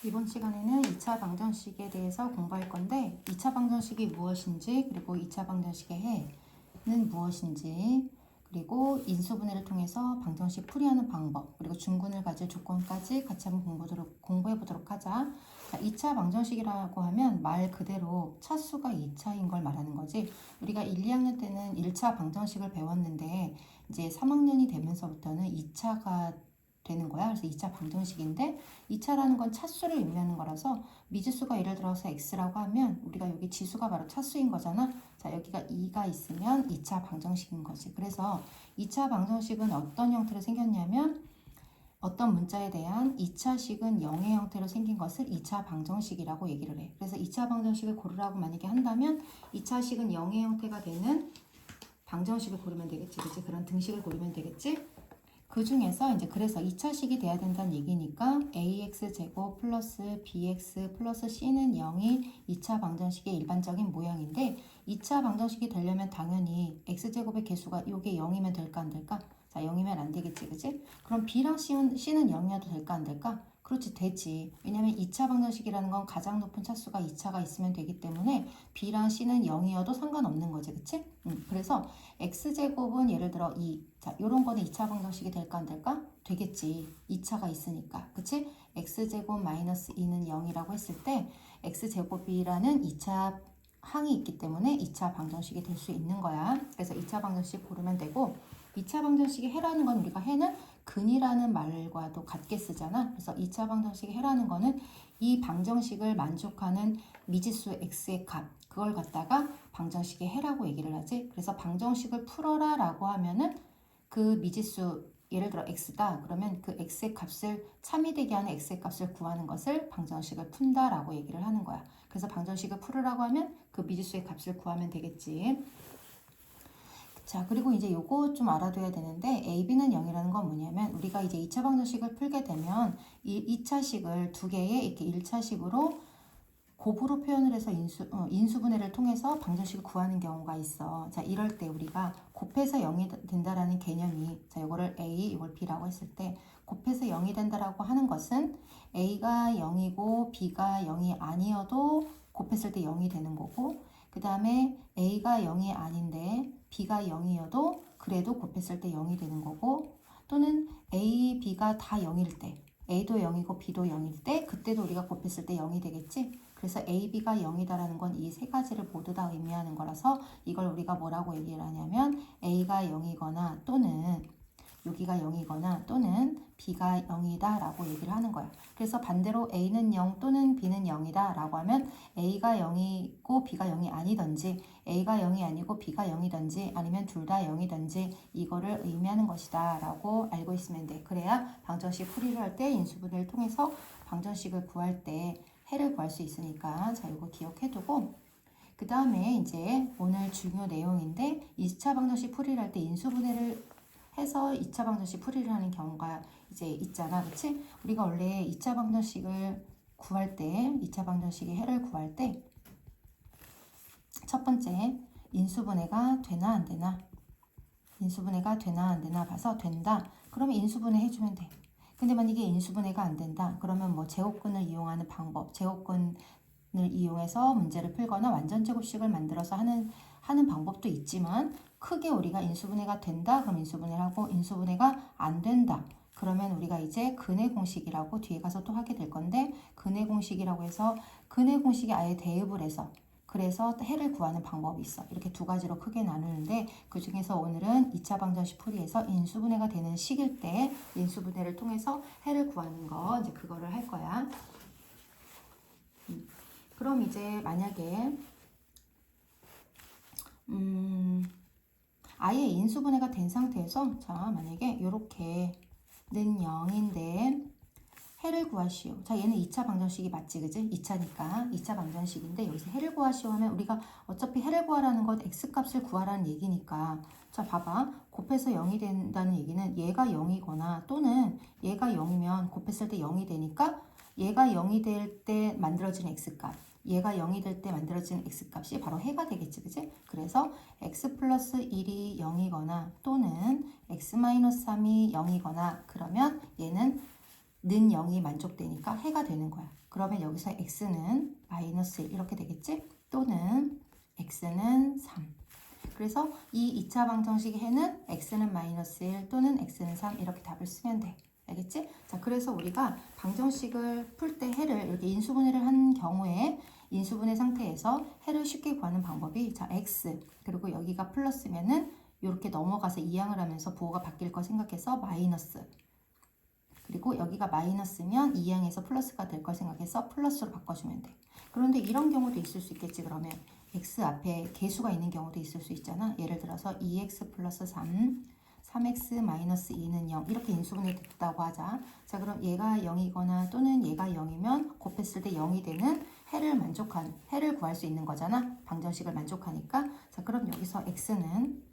이번 시간에는 2차 방정식에 대해서 공부할 건데 2차 방정식이 무엇인지, 그리고 2차 방정식의 해는 무엇인지, 그리고 인수분해를 통해서 방정식 풀이하는 방법, 그리고 중근을 가질 조건까지 같이 한번 공부해 보도록 하자. 자, 2차 방정식이라고 하면 말 그대로 차수가 2차인 걸 말하는 거지. 우리가 1, 2학년 때는 1차 방정식을 배웠는데 이제 3학년이 되면서부터는 2차가 되는 거야. 그래서 2차 방정식인데 2차라는 건 차수를 의미하는 거라서 미지수가 예를 들어서 x라고 하면 우리가 여기 지수가 바로 차수인 거잖아. 자, 여기가 2가 있으면 2차 방정식인 거지. 그래서 2차 방정식은 어떤 형태로 생겼냐면 어떤 문자에 대한 2차식은 0의 형태로 생긴 것을 2차 방정식이라고 얘기를 해. 그래서 2차 방정식을 고르라고 만약에 한다면 2차식은 0의 형태가 되는 방정식을 고르면 되겠지. 그치? 그런 등식을 고르면 되겠지? 그 중에서 이제 그래서 2차식이 돼야 된다는 얘기니까 ax제곱 플러스 bx 플러스 c는 0이 2차 방정식의 일반적인 모양인데 2차 방정식이 되려면 당연히 x제곱의 개수가 요게 0이면 될까 안 될까? 자, 0이면 안 되겠지, 그치? 그럼 b랑 c는 0이어도 될까 안 될까? 그렇지, 되지. 왜냐면 2차 방정식이라는 건 가장 높은 차수가 2차가 있으면 되기 때문에 b랑 c는 0이어도 상관없는 거지, 그치? 그래서 x제곱은 예를 들어 2. 자, 요런 거는 2차 방정식이 될까 안 될까? 되겠지. 2차가 있으니까. 그치? x제곱 마이너스 2는 0이라고 했을 때 x제곱이라는 2차 항이 있기 때문에 2차 방정식이 될 수 있는 거야. 그래서 2차 방정식 고르면 되고 2차 방정식의 해라는 건 우리가 해는 근이라는 말과도 같게 쓰잖아. 그래서 2차 방정식의 해라는 거는 이 방정식을 만족하는 미지수 x의 값, 그걸 갖다가 방정식의 해라고 얘기를 하지. 그래서 방정식을 풀어라 라고 하면은 그 미지수, 예를 들어 x다 그러면 그 x의 값을 참이 되게 하는 x의 값을 구하는 것을 방정식을 푼다 라고 얘기를 하는 거야. 그래서 방정식을 풀으라고 하면 그 미지수의 값을 구하면 되겠지. 자, 그리고 이제 요거 좀 알아둬야 되는데 AB는 0이라는 건 뭐냐면 우리가 이제 2차 방정식을 풀게 되면 이 2차식을 두 개의 이렇게 1차식으로 곱으로 표현을 해서 인수분해를 통해서 방정식을 구하는 경우가 있어. 자, 이럴 때 우리가 곱해서 0이 된다라는 개념이, 자, 요거를 A, 이걸 B라고 했을 때 곱해서 0이 된다라고 하는 것은 A가 0이고 B가 0이 아니어도 곱했을 때 0이 되는 거고, 그 다음에 A가 0이 아닌데 B가 0이어도 그래도 곱했을 때 0이 되는 거고, 또는 A, B가 다 0일 때, A도 0이고 B도 0일 때 그때도 우리가 곱했을 때 0이 되겠지? 그래서 A, B가 0이다라는 건 이 세 가지를 모두 다 의미하는 거라서 이걸 우리가 뭐라고 얘기를 하냐면 A가 0이거나 또는 여기가 0이거나 또는 B가 0이다 라고 얘기를 하는 거야. 그래서 반대로 A는 0 또는 B는 0이다 라고 하면 A가 0이고 B가 0이 아니던지 A가 0이 아니고 B가 0이던지 아니면 둘 다 0이던지 이거를 의미하는 것이다 라고 알고 있으면 돼. 그래야 방정식 풀이를 할 때 인수분해를 통해서 방정식을 구할 때 해를 구할 수 있으니까 자, 이거 기억해두고 그 다음에 이제 오늘 중요 내용인데 2차 방정식 풀이를 할 때 인수분해를 해서 2차 방정식 풀이를 하는 경우가 이제 있잖아. 그치? 우리가 원래 2차 방정식을 구할 때 2차 방정식의 해를 구할 때 첫 번째 인수분해가 되나 안 되나, 인수분해가 되나 안 되나 봐서 된다. 그러면 인수분해 해주면 돼. 근데 만약에 인수분해가 안 된다. 그러면 뭐 제곱근을 이용하는 방법, 제곱근을 이용해서 문제를 풀거나 완전제곱식을 만들어서 하는 방법도 있지만 크게 우리가 인수분해가 된다. 그럼 인수분해를 하고 인수분해가 안 된다. 그러면 우리가 이제 근의 공식이라고 뒤에 가서 또 하게 될 건데 근의 공식이라고 해서 근의 공식이 아예 대입을 해서 그래서 해를 구하는 방법이 있어. 이렇게 두 가지로 크게 나누는데 그 중에서 오늘은 2차 방정식 풀이에서 인수분해가 되는 식일 때 인수분해를 통해서 해를 구하는 거 이제 그거를 할 거야. 그럼 이제 만약에 아예 인수분해가 된 상태에서 자 만약에 이렇게는 0인데 해를 구하시오. 자, 얘는 2차 방정식이 맞지, 그지? 2차니까 2차 방정식인데 여기서 해를 구하시오 하면 우리가 어차피 해를 구하라는 건 x값을 구하라는 얘기니까 자, 봐봐. 곱해서 0이 된다는 얘기는 얘가 0이거나 또는 얘가 0이면 곱했을 때 0이 되니까 얘가 0이 될 때 만들어지는 x값, 얘가 0이 될 때 만들어지는 x값이 바로 해가 되겠지, 그지? 그래서 x 플러스 1이 0이거나 또는 x 마이너스 3이 0이거나 그러면 얘는 는 0이 만족되니까 해가 되는 거야. 그러면 여기서 x는 마이너스 1 이렇게 되겠지? 또는 x는 3. 그래서 이 2차 방정식의 해는 x는 마이너스 1 또는 x는 3 이렇게 답을 쓰면 돼. 알겠지? 자, 그래서 우리가 방정식을 풀 때 해를 이렇게 인수분해를 한 경우에 인수분해 상태에서 해를 쉽게 구하는 방법이 자, x 그리고 여기가 플러스면은 이렇게 넘어가서 이항을 하면서 부호가 바뀔 거 생각해서 마이너스 그리고 여기가 마이너스면 이항에서 플러스가 될 걸 생각해서 플러스로 바꿔주면 돼. 그런데 이런 경우도 있을 수 있겠지. 그러면 x 앞에 개수가 있는 경우도 있을 수 있잖아. 예를 들어서 2x 플러스 3, 3x 마이너스 2는 0 이렇게 인수분해 됐다고 하자. 자, 그럼 얘가 0이거나 또는 얘가 0이면 곱했을 때 0이 되는 해를 구할 수 있는 거잖아. 방정식을 만족하니까. 자, 그럼 여기서 x는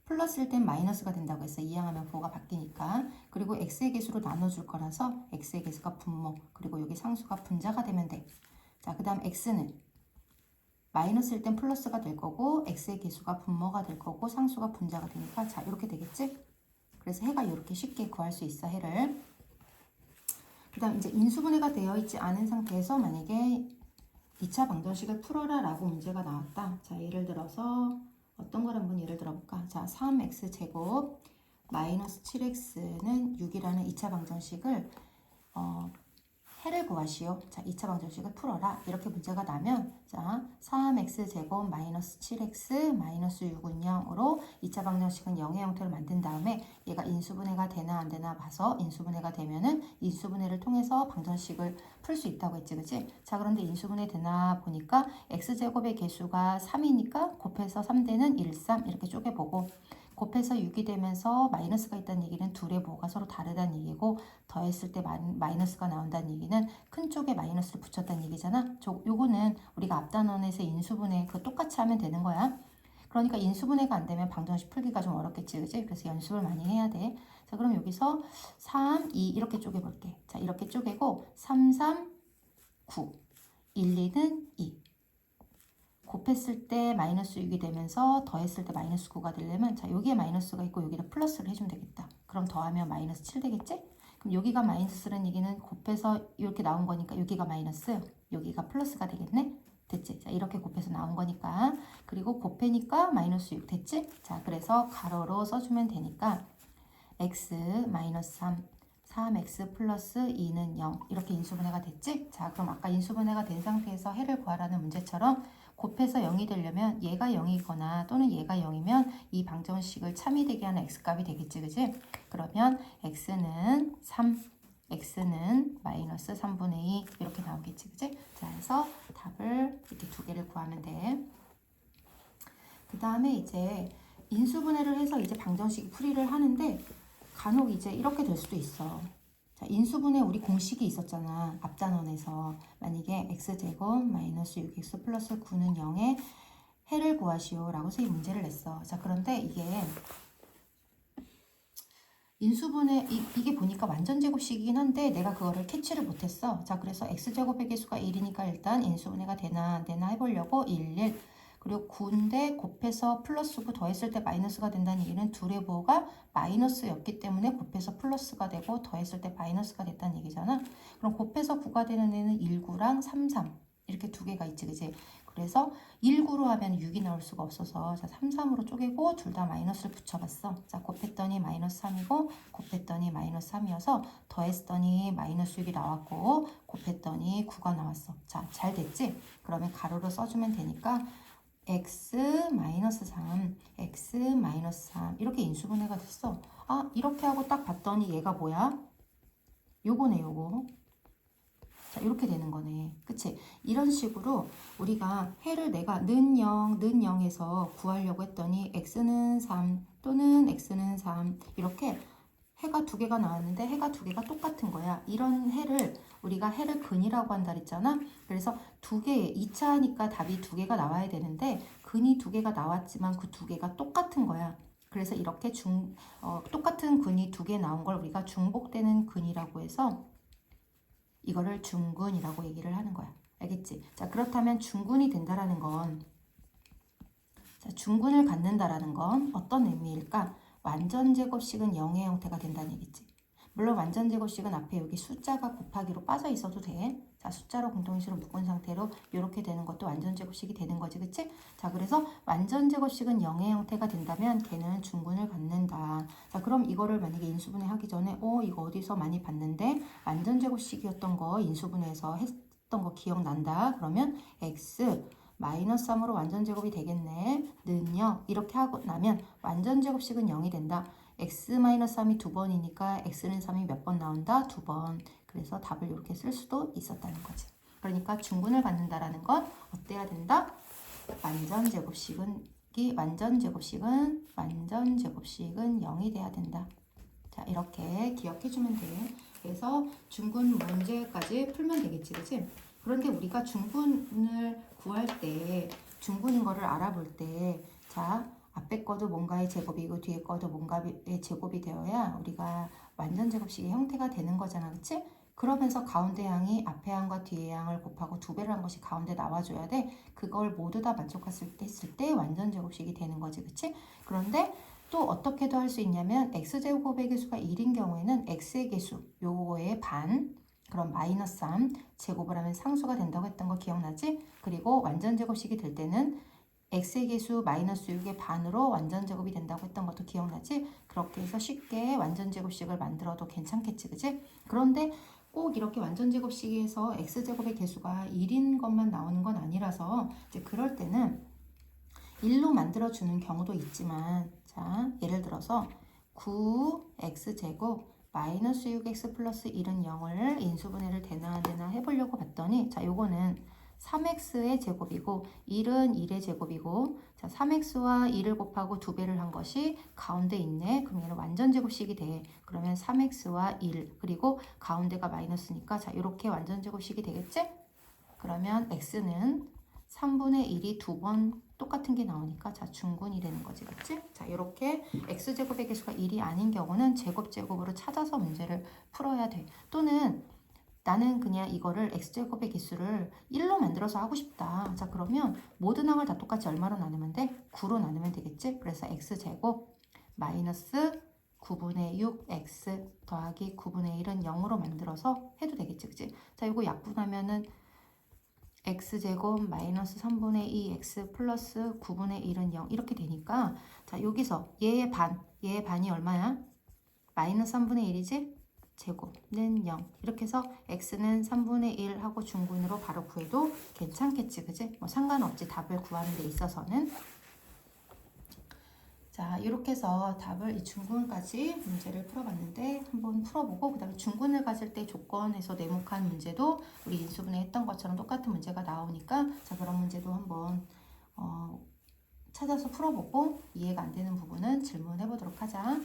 플러스일 땐 마이너스가 된다고 했어. 이항하면 부호가 바뀌니까. 그리고 x의 개수로 나눠줄 거라서 x의 개수가 분모 그리고 여기 상수가 분자가 되면 돼. 자, 그 다음 x는 마이너스일 땐 플러스가 될 거고 x의 개수가 분모가 될 거고 상수가 분자가 되니까 자 이렇게 되겠지? 그래서 해가 이렇게 쉽게 구할 수 있어. 해를. 그 다음 이제 인수분해가 되어 있지 않은 상태에서 만약에 2차 방정식을 풀어라 라고 문제가 나왔다. 자, 예를 들어서 어떤 걸 한번 예를 들어볼까? 자, 3x제곱 마이너스 7x는 6이라는 2차 방정식을 해를 구하시오. 자, 2차 방정식을 풀어라. 이렇게 문제가 나면 자, 3x제곱 마이너스 7x 마이너스 6은 0으로 2차 방정식은 0의 형태를 만든 다음에 얘가 인수분해가 되나 안 되나 봐서 인수분해가 되면은 인수분해를 통해서 방정식을 풀 수 있다고 했지, 그치? 자, 그런데 인수분해 되나 보니까 x제곱의 개수가 3이니까 곱해서 3대는 1, 3 이렇게 쪼개보고 곱해서 6이 되면서 마이너스가 있다는 얘기는 둘의 부호가 서로 다르다는 얘기고 더했을 때 마이너스가 나온다는 얘기는 큰 쪽에 마이너스를 붙였다는 얘기잖아. 요거는 우리가 앞단원에서 인수분해 그거 똑같이 하면 되는 거야. 그러니까 인수분해가 안 되면 방정식 풀기가 좀 어렵겠지, 그치? 그래서 연습을 많이 해야 돼. 자, 그럼 여기서 3, 2 이렇게 쪼개볼게. 자, 이렇게 쪼개고 3, 3, 9, 1, 2는 2. 곱했을 때 마이너스 6이 되면서 더했을 때 마이너스 9가 되려면 자, 여기에 마이너스가 있고 여기다 플러스를 해주면 되겠다. 그럼 더하면 마이너스 7 되겠지? 그럼 여기가 마이너스라는 얘기는 곱해서 이렇게 나온 거니까 여기가 마이너스, 여기가 플러스가 되겠네? 됐지? 자, 이렇게 곱해서 나온 거니까. 그리고 곱해니까 마이너스 6 됐지? 자, 그래서 가로로 써주면 되니까 x 마이너스 3, 3x 플러스 2는 0 이렇게 인수분해가 됐지? 자, 그럼 아까 인수분해가 된 상태에서 해를 구하라는 문제처럼 곱해서 0이 되려면 얘가 0이거나 또는 얘가 0이면 이 방정식을 참이되게 하는 x값이 되겠지, 그지? 그러면 x는 3, x는 마이너스 3분의 2 이렇게 나오겠지, 그지? 자, 그래서 답을 이렇게 두 개를 구하면 돼. 그 다음에 이제 인수분해를 해서 이제 방정식 풀이를 하는데 간혹 이제 이렇게 될 수도 있어. 자, 인수분해 우리 공식이 있었잖아. 앞단원에서 만약에 x제곱 마이너스 6x 플러스 9는 0에 해를 구하시오 라고 선생님이 문제를 냈어. 자, 그런데 이게 인수분해 이게 보니까 완전 제곱식이긴 한데 내가 그거를 캐치를 못했어. 자, 그래서 x제곱의 개수가 1이니까 일단 인수분해가 되나 안 되나 해보려고 1 그리고 9인데 곱해서 플러스 9 더했을 때 마이너스가 된다는 얘기는 둘의 부호가 마이너스였기 때문에 곱해서 플러스가 되고 더했을 때 마이너스가 됐다는 얘기잖아. 그럼 곱해서 9가 되는 애는 19랑 33 이렇게 두 개가 있지, 그지? 그래서 19로 하면 6이 나올 수가 없어서 자, 33으로 쪼개고 둘 다 마이너스를 붙여봤어. 자, 곱했더니 마이너스 3이고 곱했더니 마이너스 3이어서 더했더니 마이너스 6이 나왔고 곱했더니 9가 나왔어. 자, 잘 됐지? 그러면 가로로 써주면 되니까 x-3, x-3 이렇게 인수분해가 됐어. 아, 이렇게 하고 딱 봤더니 얘가 뭐야? 요거네, 요거. 자, 이렇게 되는 거네. 그치? 이런 식으로 우리가 해를 내가 는 0, 는 0에서 구하려고 했더니 x는 3 또는 x는 3 이렇게 해가 두 개가 나왔는데 해가 두 개가 똑같은 거야. 이런 해를 우리가 해를 근이라고 한다 그랬잖아. 그래서 두 개, 2차니까 답이 두 개가 나와야 되는데 근이 두 개가 나왔지만 그 두 개가 똑같은 거야. 그래서 이렇게 똑같은 근이 두 개 나온 걸 우리가 중복되는 근이라고 해서 이거를 중근이라고 얘기를 하는 거야. 알겠지? 자, 그렇다면 중근이 된다라는 건 자, 중근을 갖는다라는 건 어떤 의미일까? 완전 제곱식은 0의 형태가 된다는 얘기지. 물론 완전 제곱식은 앞에 여기 숫자가 곱하기로 빠져 있어도 돼. 자, 숫자로 공통인수로 묶은 상태로 이렇게 되는 것도 완전 제곱식이 되는 거지, 그치? 자, 그래서 완전 제곱식은 0의 형태가 된다면 걔는 중군을 갖는다. 자, 그럼 이거를 만약에 인수분해 하기 전에 이거 어디서 많이 봤는데 완전 제곱식이었던 거 인수분해에서 했던 거 기억난다. 그러면 x 마이너스 3으로 완전 제곱이 되겠네. 는요. 이렇게 하고 나면 완전 제곱식은 0이 된다. x-3이 두 번이니까 x는 3이 몇 번 나온다? 두 번. 그래서 답을 이렇게 쓸 수도 있었다는 거지. 그러니까 중군을 갖는다라는 건 어때야 된다? 완전 제곱식은 0이 돼야 된다. 자, 이렇게 기억해주면 돼. 그래서 중군 문제까지 풀면 되겠지, 그치? 그런데 우리가 중군을 구할 때, 중군인 거를 알아볼 때, 자, 앞에 거도 뭔가의 제곱이고 뒤에 거도 뭔가의 제곱이 되어야 우리가 완전 제곱식의 형태가 되는 거잖아, 그치? 그러면서 가운데 양이 앞에 양과 뒤에 양을 곱하고 두 배를 한 것이 가운데 나와줘야 돼. 그걸 모두 다 만족했을 때 했을 때 완전 제곱식이 되는 거지, 그치? 그런데 또 어떻게도 할 수 있냐면 x제곱의 개수가 1인 경우에는 x의 개수, 요거의 반, 그럼 마이너스 3 제곱을 하면 상수가 된다고 했던 거 기억나지? 그리고 완전 제곱식이 될 때는 x의 개수 마이너스 6의 반으로 완전 제곱이 된다고 했던 것도 기억나지? 그렇게 해서 쉽게 완전 제곱식을 만들어도 괜찮겠지, 그치? 그런데 꼭 이렇게 완전 제곱식에서 x제곱의 개수가 1인 것만 나오는 건 아니라서 이제 그럴 때는 1로 만들어주는 경우도 있지만, 자, 예를 들어서 9x제곱 마이너스 6x 플러스 1은 0을 인수분해를 되나 안 되나 해보려고 봤더니, 자, 요거는 3x의 제곱이고 1은 1의 제곱이고, 자, 3x와 1을 곱하고 두 배를 한 것이 가운데 있네. 그럼 얘는 완전 제곱식이 돼. 그러면 3x와 1 그리고 가운데가 마이너스니까, 자, 이렇게 완전 제곱식이 되겠지? 그러면 x는 3분의 1이 두 번 똑같은 게 나오니까, 자, 중군이 되는 거지, 그치? 자, 이렇게 x제곱의 개수가 1이 아닌 경우는 제곱으로 찾아서 문제를 풀어야 돼. 또는 나는 그냥 이거를 x제곱의 개수를 1로 만들어서 하고 싶다. 자, 그러면 모든 항을 다 똑같이 얼마로 나누면 돼? 9로 나누면 되겠지? 그래서 x제곱 마이너스 9분의 6x 더하기 9분의 1은 0으로 만들어서 해도 되겠지, 그치? 자, 이거 약분하면은 x제곱 마이너스 3분의 2x 플러스 9분의 1은 0 이렇게 되니까, 자, 여기서 얘의 반이 얼마야? 마이너스 3분의 1이지? 제곱은 0 이렇게 해서 x는 3분의 1 하고 중군으로 바로 구해도 괜찮겠지, 그지? 뭐 상관없지, 답을 구하는 데 있어서는. 자, 이렇게 해서 답을 이 중군까지 문제를 풀어봤는데, 한번 풀어보고 그 다음에 중군을 가질 때 조건에서 네모칸 문제도 우리 인수분해 했던 것처럼 똑같은 문제가 나오니까, 자, 그런 문제도 한번 찾아서 풀어보고 이해가 안 되는 부분은 질문해 보도록 하자.